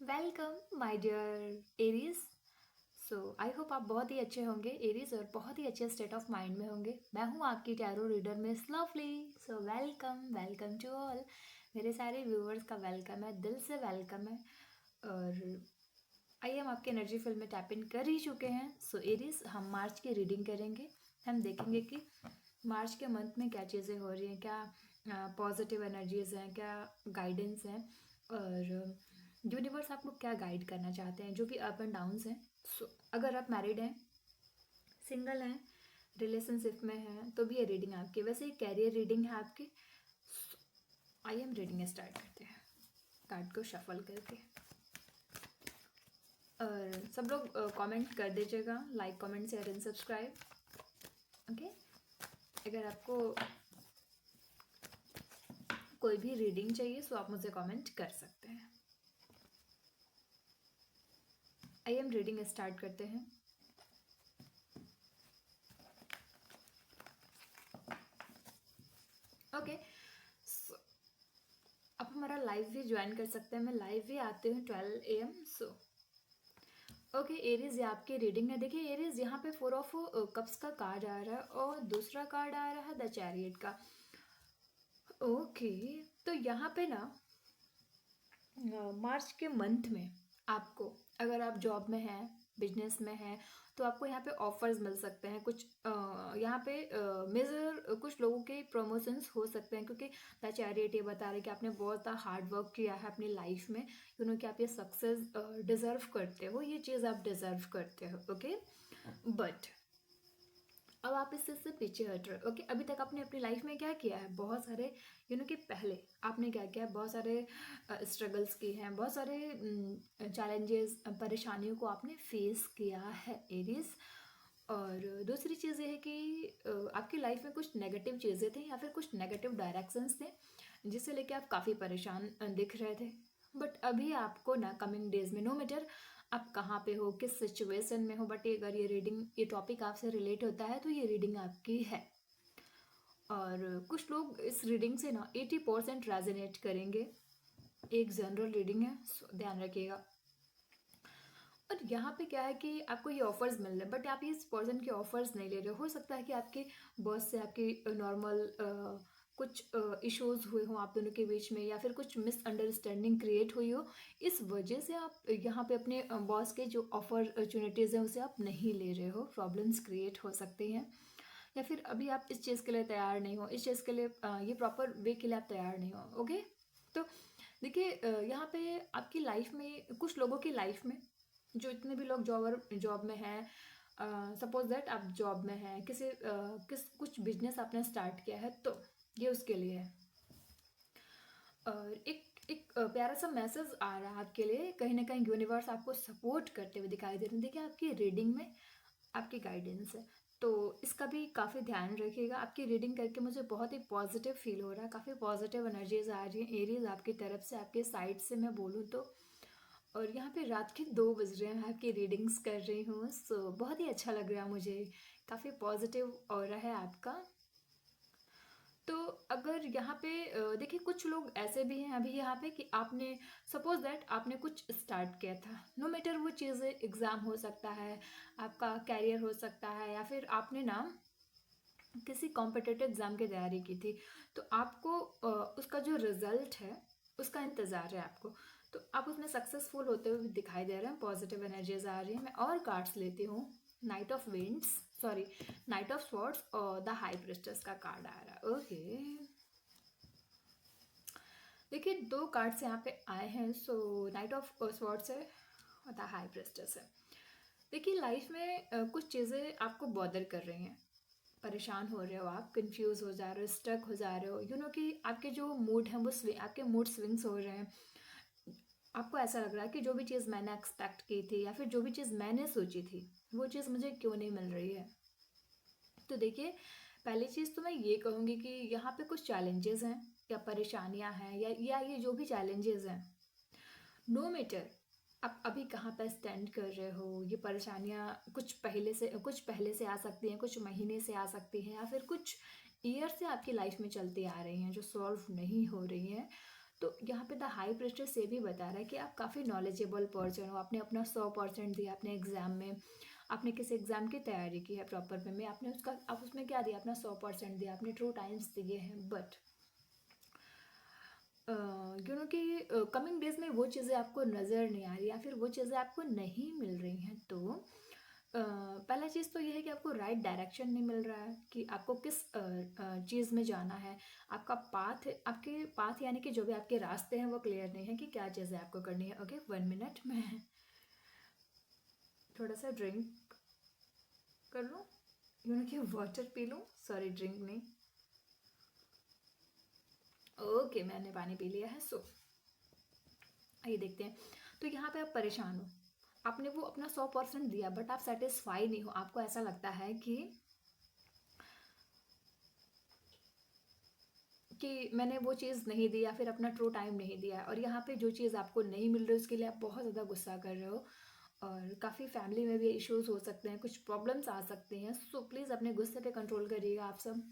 Welcome my dear Aries. So I hope आप बहुत ही अच्छे होंगे एरीज और बहुत ही अच्छे स्टेट ऑफ माइंड में होंगे। मैं हूँ आपकी tarot reader miss lovely. So welcome welcome to all. मेरे सारे व्यूअर्स का वेलकम है, दिल से वेलकम है। और आइए हम आपके एनर्जी फील्ड में टैप इन कर ही चुके हैं। सो एरीज, हम मार्च की रीडिंग करेंगे। हम देखेंगे कि मार्च के मंथ में क्या चीज़ें हो रही हैं, क्या पॉजिटिव एनर्जीज हैं, क्या गाइडेंस हैं, और यूनिवर्स आपको क्या गाइड करना चाहते हैं, जो भी अप एंड डाउन्स हैं। सो अगर आप मैरिड हैं, सिंगल हैं, रिलेशनशिप में हैं, तो भी ये रीडिंग आपकी। वैसे ही कैरियर रीडिंग है आपकी। आइए हम रीडिंग स्टार्ट करते हैं कार्ड को शफल करके। और सब लोग कमेंट कर दीजिएगा, like comment share and subscribe. Okay, अगर आपको कोई भी रीडिंग चाहिए तो आप मुझे कमेंट कर सकते हैं। आइए हम रीडिंग स्टार्ट करते हैं। ओके, आप हमारा लाइव भी ज्वाइन कर सकते हैं। मैं लाइव भी आती हूँ 12 AM। सो ओके एरीज, ये आपकी रीडिंग है। देखिए एरीज, यहाँ पे 4 ऑफ कप्स का कार्ड आ रहा है और दूसरा कार्ड आ रहा है द चैरियट का। ओके, तो यहाँ पे ना मार्च के मंथ में आपको, अगर आप जॉब में हैं, बिजनेस में हैं, तो आपको यहाँ पे ऑफर्स मिल सकते हैं। कुछ यहाँ पे मेजर कुछ लोगों के प्रमोशंस हो सकते हैं, क्योंकि द चैरियट ये बता रहे हैं कि आपने बहुत हार्ड वर्क किया है अपनी लाइफ में। कि आप ये सक्सेस डिजर्व करते हो, ये चीज़ आप डिजर्व करते हो। ओके, बट अब आप इस चीज़ से पीछे हट रहे हो। ओके, अभी तक आपने अपनी लाइफ में क्या किया है, बहुत सारे कि पहले आपने क्या किया है, बहुत सारे स्ट्रगल्स किए हैं, बहुत सारे चैलेंजेस, परेशानियों को आपने फेस किया है एरीज। और दूसरी चीज़ ये है कि आपकी लाइफ में कुछ नेगेटिव चीज़ें थी या फिर कुछ नेगेटिव डायरेक्शंस थे, जिससे लेके आप काफ़ी परेशान दिख रहे थे। बट अभी आपको ना कमिंग डेज में, नो मैटर आप कहाँ पे हो, किस सिचुएशन में हो, बट अगर ये रीडिंग, ये टॉपिक आपसे रिलेट होता है तो ये रीडिंग आपकी है। और कुछ लोग इस रीडिंग से ना 80% रेजोनेट करेंगे। एक जनरल रीडिंग है, ध्यान रखिएगा। और यहाँ पे क्या है कि आपको ये ऑफर्स मिल रहे हैं, बट आप इस पर्सन के ऑफर्स नहीं ले रहे हो सकता है कि आपके बॉस से आपकी नॉर्मल कुछ इश्यूज हुए हों आप दोनों के बीच में, या फिर कुछ मिसअंडरस्टैंडिंग क्रिएट हुई हो। इस वजह से आप यहाँ पे अपने बॉस के जो अपॉर्चुनिटीज़ हैं उसे आप नहीं ले रहे हो। प्रॉब्लम्स क्रिएट हो सकती हैं, या फिर अभी आप इस चीज़ के लिए तैयार नहीं हो, इस चीज़ के लिए ये प्रॉपर वे के लिए आप तैयार नहीं हो। ओके, तो देखिए यहाँ पे आपकी लाइफ में, कुछ लोगों की लाइफ में, जो इतने भी लोग जॉब में हैं, सपोज दैट आप जॉब में हैं, कुछ बिजनेस आपने स्टार्ट किया है, तो ये उसके लिए है। और एक प्यारा सा मैसेज आ रहा है आपके लिए। कहीं ना कहीं यूनिवर्स आपको सपोर्ट करते हुए दिखाई दे रहे हैं। देखिए आपकी रीडिंग में आपकी गाइडेंस है, तो इसका भी काफ़ी ध्यान रखिएगा। आपकी रीडिंग करके मुझे बहुत ही पॉजिटिव फील हो रहा है, काफ़ी पॉजिटिव एनर्जीज आ रही हैं एरीज आपकी तरफ से, आपके साइड से मैं बोलूँ तो। और यहाँ पे रात के 2 बज रहे हैं, मैं आपकी रीडिंग्स कर रही हूँ। सो बहुत ही अच्छा लग रहा है मुझे, काफ़ी पॉजिटिव ऑरा है आपका। तो अगर यहाँ पे देखिए कुछ लोग ऐसे भी हैं अभी यहाँ पे कि आपने, सपोज दैट आपने कुछ स्टार्ट किया था, नो मैटर वो चीज़ें, एग्ज़ाम हो सकता है, आपका कैरियर हो सकता है, या फिर आपने ना किसी कॉम्पिटिटिव एग्ज़ाम की तैयारी की थी, तो आपको उसका जो रिजल्ट है उसका इंतज़ार है आपको। तो आप उसमें सक्सेसफुल होते हुए दिखाई दे रहे हैं, पॉजिटिव एनर्जीज आ रही है। मैं और कार्ड्स लेती हूँ। Night of winds, sorry, night of swords और द हाई प्रिस्टेस का कार्ड आ रहा है। ओके, देखिए 2 कार्ड्स यहाँ पे आए हैं। सो नाइट ऑफ स्वॉर्ड्स है और द हाई प्रिस्टेस है। देखिए लाइफ में कुछ चीज़ें आपको बॉदर कर रही हैं, परेशान हो रहे हो आप, कंफ्यूज हो जा रहे हो, स्टक हो जा रहे हो। कि आपके जो मूड हैं वो आपके मूड स्विंग्स हो रहे हैं। आपको ऐसा लग रहा है कि जो भी चीज़ मैंने एक्सपेक्ट की थी या फिर जो भी चीज़ मैंने सोची थी वो चीज़ मुझे क्यों नहीं मिल रही है। तो देखिए पहली चीज़ तो मैं ये कहूँगी कि यहाँ पे कुछ चैलेंजेस हैं या परेशानियाँ हैं, या ये जो भी चैलेंजेस हैं, नो मैटर आप अभी कहाँ पर स्टैंड कर रहे हो, ये परेशानियाँ कुछ पहले से आ सकती हैं, कुछ महीने से आ सकती हैं, या फिर कुछ ईयर से आपकी लाइफ में चलती आ रही हैं जो सॉल्व नहीं हो रही हैं। तो यहाँ पे द हाई प्रेस्टेस ये भी बता रहा है कि आप काफ़ी नॉलेजेबल पर्सन हो, आपने अपना 100% दिया अपने एग्ज़ाम में, आपने किसी एग्ज़ाम की तैयारी की है प्रॉपर वे में, आपने उसका आप उसमें क्या दिया, अपना 100% दिया, आपने ट्रू टाइम्स दिए हैं, बट कि कमिंग डेज में वो चीज़ें आपको नज़र नहीं आ रही या फिर वो चीज़ें आपको नहीं मिल रही हैं, तो पहला चीज़ तो ये है कि आपको राइट डायरेक्शन नहीं मिल रहा है कि आपको किस चीज़ में जाना है, आपका पाथ, आपके पाथ यानी कि जो भी आपके रास्ते हैं वो क्लियर नहीं है कि क्या चीज़ें आपको करनी है। ओके, 1 मिनट में थोड़ा सा ड्रिंक कर लूँ, कि वाटर पी लूँ, सॉरी ड्रिंक नहीं। ओके, मैंने पानी पी लिया है। सो आइए देखते हैं। तो यहाँ पे आप परेशान हो, आपने वो अपना 100% दिया बट आप सेटिस्फाई नहीं हो, आपको ऐसा लगता है कि मैंने वो चीज़ नहीं दी या फिर अपना ट्रू टाइम नहीं दिया है, और यहाँ पे जो चीज़ आपको नहीं मिल रही उसके लिए आप बहुत ज़्यादा गुस्सा कर रहे हो, और काफ़ी फैमिली में भी इश्यूज हो सकते हैं, कुछ प्रॉब्लम्स आ सकते हैं। सो प्लीज़ अपने गुस्से पे कंट्रोल करिएगा आप सब।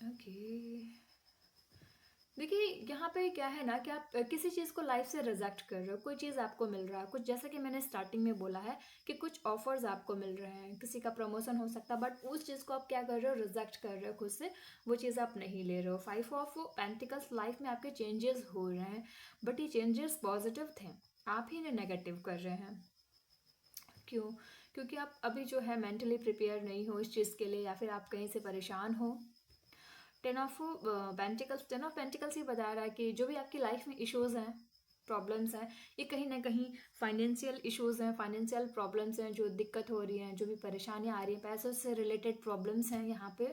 ओके, देखिए यहाँ पे क्या है ना कि आप किसी चीज़ को लाइफ से रिजेक्ट कर रहे हो, कोई चीज़ आपको मिल रहा है कुछ, जैसा कि मैंने स्टार्टिंग में बोला है कि कुछ ऑफर्स आपको मिल रहे हैं, किसी का प्रमोशन हो सकता है, बट उस चीज़ को आप क्या कर रहे हो, रिजेक्ट कर रहे हो खुद से, वो चीज़ आप नहीं ले रहे हो। 5 ऑफ पेंटिकल्स, लाइफ में आपके चेंजेस हो रहे हैं, बट ये चेंजेस पॉजिटिव थे, आप ही ने नेगेटिव कर रहे हैं। क्यों? क्योंकि आप अभी जो है मेंटली प्रिपेयर नहीं हो इस चीज़ के लिए, या फिर आप कहीं से परेशान हो। 10 ऑफ पेंटिकल्स ही बता रहा है कि जो भी आपकी लाइफ में इश्यूज हैं, प्रॉब्लम्स हैं, ये कहीं ना कहीं फाइनेंशियल इश्यूज हैं, फाइनेंशियल प्रॉब्लम्स हैं, जो दिक्कत हो रही हैं, जो भी परेशानियां आ रही हैं, पैसों से रिलेटेड प्रॉब्लम्स हैं यहाँ पे।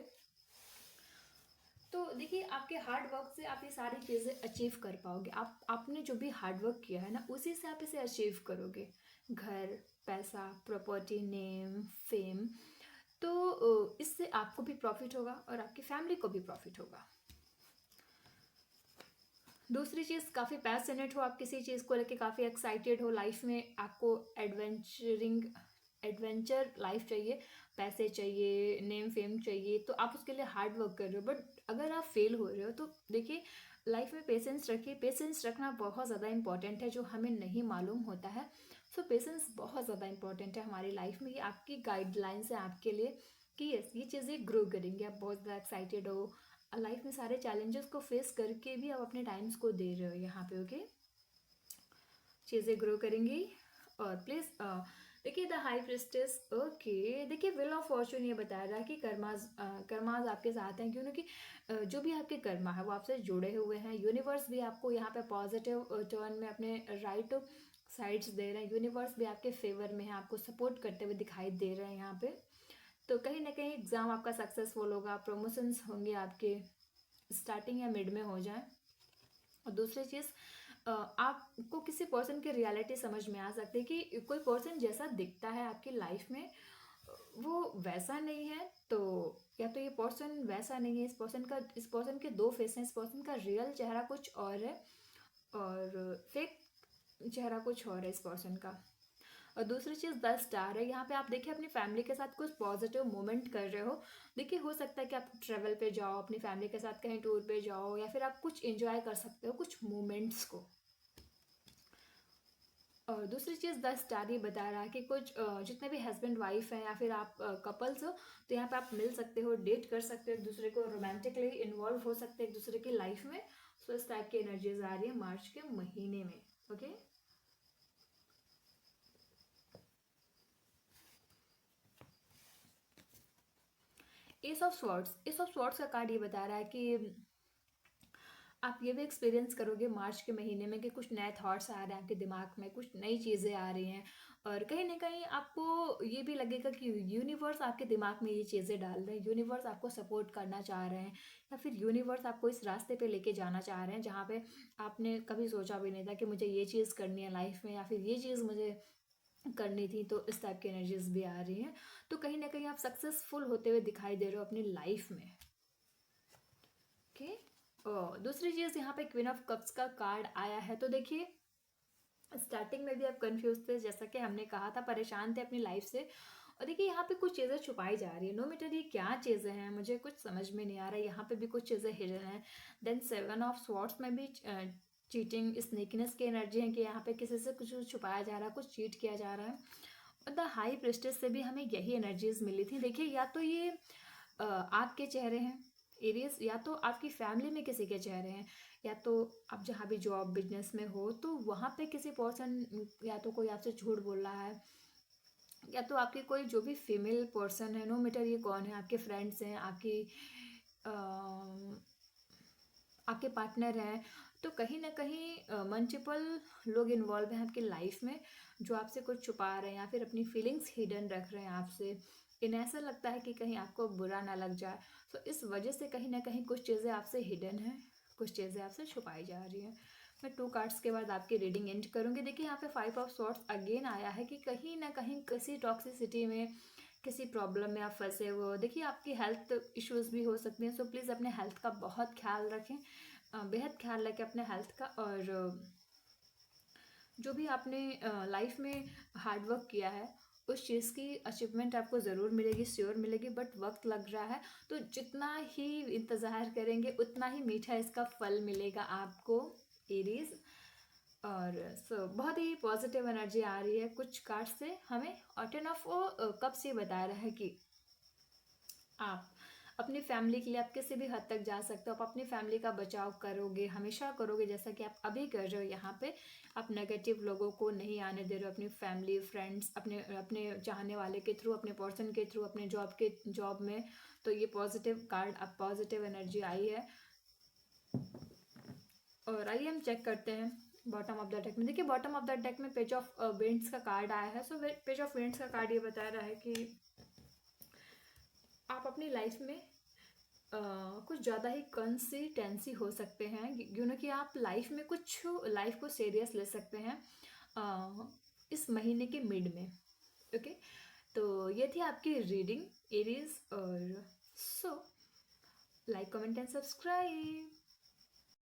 तो देखिए आपके हार्ड वर्क से आप ये सारी चीज़ें अचीव कर पाओगे, आपने जो भी हार्ड वर्क किया है ना उसी से आप इसे अचीव करोगे। घर, पैसा, प्रॉपर्टी, नेम, फेम, तो इससे आपको भी प्रॉफिट होगा और आपकी फैमिली को भी प्रॉफिट होगा। दूसरी चीज़, काफ़ी पैशनेट हो आप किसी चीज़ को लेके, काफ़ी एक्साइटेड हो, लाइफ में आपको एडवेंचर लाइफ चाहिए, पैसे चाहिए, नेम फेम चाहिए, तो आप उसके लिए हार्ड वर्क कर रहे हो, बट अगर आप फेल हो रहे हो तो देखिए लाइफ में पेशेंस रखिए, पेशेंस रखना बहुत ज़्यादा इंपॉर्टेंट है जो हमें नहीं मालूम होता है। सो पेशेंस बहुत ज़्यादा इंपॉर्टेंट है हमारी लाइफ में, ये आपकी गाइडलाइंस है आपके लिए कि यस ये चीज़ें ग्रो करेंगे। आप बहुत ज़्यादा एक्साइटेड हो, लाइफ में सारे चैलेंजेस को फेस करके भी आप अपने टाइम्स को दे रहे हो यहाँ पे। ओके, चीज़ें ग्रो करेंगी। और प्लीज़ देखिए द हाई प्रिस्टेस, ओके देखिए विल ऑफ फॉर्चून ये बता रहा है कि कर्माज आपके साथ हैं, क्योंकि जो भी आपके कर्मा है वो आपसे जुड़े हुए हैं। यूनिवर्स भी आपको यहाँ पे पॉजिटिव टर्न में अपने राइट साइड्स दे रहे हैं, यूनिवर्स भी आपके फेवर में है, आपको सपोर्ट करते हुए दिखाई दे रहे हैं यहाँ पे। तो कहीं ना कहीं एग्ज़ाम आपका सक्सेसफुल होगा, प्रमोशंस होंगे आपके, स्टार्टिंग या मिड में हो जाए। और दूसरी चीज़, आपको किसी पर्सन की रियलिटी समझ में आ सकती है कि कोई पर्सन जैसा दिखता है आपकी लाइफ में वो वैसा नहीं है, तो या तो ये पर्सन वैसा नहीं है, इस पर्सन के दो फेस हैं, इस पर्सन का रियल चेहरा कुछ और है और फेक चेहरा कुछ और है इस पर्सन का। और दूसरी चीज़ 10 स्टार है, यहाँ पे आप देखिए अपनी फैमिली के साथ कुछ पॉजिटिव मोमेंट कर रहे हो। देखिए हो सकता है कि आप ट्रेवल पे जाओ, अपनी फैमिली के साथ कहीं टूर पे जाओ, या फिर आप कुछ एंजॉय कर सकते हो कुछ मोमेंट्स को। और दूसरी चीज़ 10 स्टार ही बता रहा है कि कुछ जितने भी हस्बैंड वाइफ हैं या फिर आप कपल्स हो, तो यहाँ पे आप मिल सकते हो, डेट कर सकते हो, एक दूसरे को रोमांटिकली इन्वॉल्व हो सकते हैं एक दूसरे की लाइफ में। सो इस टाइप की एनर्जीज आ रही है मार्च के महीने में। ओके, एस ऑफ स्वॉर्ड्स का कार्ड ये बता रहा है कि आप ये भी एक्सपीरियंस करोगे मार्च के महीने में कि कुछ नए थॉट्स आ रहे हैं आपके दिमाग में, कुछ नई चीज़ें आ रही हैं, और कहीं ना कहीं आपको ये भी लगेगा कि यूनिवर्स आपके दिमाग में ये चीज़ें डाल रहे हैं, यूनिवर्स आपको सपोर्ट करना चाह रहे हैं, या फिर यूनिवर्स आपको इस रास्ते पे लेके जाना चाह रहे हैं जहाँ पे आपने कभी सोचा भी नहीं था कि मुझे ये चीज़ करनी है लाइफ में, या फिर ये चीज़ मुझे करनी थी। तो इस टाइप की एनर्जीज भी आ रही हैं, तो कहीं ना कहीं आप सक्सेसफुल होते हुए दिखाई दे रहे हो अपनी लाइफ में। ओके, दूसरी चीज़ यहाँ पे क्वीन ऑफ कप्स का कार्ड आया है, तो देखिए स्टार्टिंग में भी आप कंफ्यूज थे, जैसा कि हमने कहा था परेशान थे अपनी लाइफ से, और देखिए यहाँ पे कुछ चीज़ें छुपाई जा रही है, नो मैटर ये क्या चीज़ें हैं, मुझे कुछ समझ में नहीं आ रहा है। यहाँ पे भी कुछ चीज़ें हिडन हैं। देन 7 ऑफ स्वॉर्ड्स में भी चीटिंग, स्नेकीनेस की एनर्जी है कि यहाँ पे किसी से कुछ छुपाया जा रहा है, कुछ चीट किया जा रहा है। और द हाई प्रिस्टेस से भी हमें यही एनर्जीज मिली थी। देखिए या तो ये आपके चेहरे हैं एरियस, या तो आपकी फैमिली में किसी के चेहरे हैं, या तो आप जहाँ भी जॉब बिजनेस में हो तो वहाँ पे किसी पर्सन, या तो कोई आपसे झूठ बोल रहा है, या तो आपकी कोई जो भी फीमेल पर्सन है, नो मैटर ये कौन है, आपके फ्रेंड्स हैं, आपके पार्टनर हैं, तो कहीं ना कहीं मल्टीपल लोग इन्वॉल्व हैं आपकी लाइफ में जो आपसे कुछ छुपा रहे हैं या फिर अपनी फीलिंग्स हिडन रख रहे हैं आपसे। इन्हें ऐसा लगता है कि कहीं आपको बुरा ना लग जाए, तो इस वजह से कहीं ना कहीं कुछ चीज़ें आपसे हिडन हैं, कुछ चीज़ें आपसे छुपाई जा रही हैं। मैं 2 कार्ड्स के बाद आपकी रीडिंग एंड करूँगी। देखिए यहाँ पे 5 ऑफ स्वॉर्ड्स अगेन आया है कि कहीं ना कहीं किसी टॉक्सिसिटी में, किसी प्रॉब्लम में आप फंसे हुए हो। देखिए आपकी हेल्थ इश्यूज भी हो सकती हैं, सो प्लीज़ अपने हेल्थ का बहुत ख्याल रखें, बेहद ख्याल रखें अपने हेल्थ का। और जो भी आपने लाइफ में हार्ड वर्क किया है उस चीज़ की अचीवमेंट आपको ज़रूर मिलेगी, श्योर मिलेगी, बट वक्त लग रहा है। तो जितना ही इंतज़ार करेंगे उतना ही मीठा इसका फल मिलेगा आपको, एरीज। और बहुत ही पॉजिटिव एनर्जी आ रही है कुछ कार्ड से हमें। और 10 ऑफ कप्स ये बता रहा है कि आप अपनी फैमिली के लिए आप किसी भी हद तक जा सकते हो, आप अपनी फैमिली का बचाव करोगे, हमेशा करोगे, जैसा कि आप अभी कर रहे हो यहाँ पे। आप नेगेटिव लोगों को नहीं आने दे रहे हो, अपनी फैमिली फ्रेंड्स, अपने अपने चाहने वाले के थ्रू, अपने पर्सन के थ्रू, अपने जॉब में। तो ये पॉजिटिव कार्ड, अब पॉजिटिव एनर्जी आई है। और आइए हम चेक करते हैं बॉटम ऑफ द डेक में। देखिए बॉटम ऑफ द डेक में पेज ऑफ विंड्स का कार्ड आया है। सो पेज ऑफ विंड्स का कार्ड ये बता रहा है कि आप अपनी लाइफ में कुछ ज़्यादा ही कंसिस्टेंसी हो सकते हैं, यू नो कि आप लाइफ में कुछ लाइफ को सीरियस ले सकते हैं इस महीने के मिड में। ओके, तो ये थी आपकी रीडिंग एरीज। और so like comment and subscribe.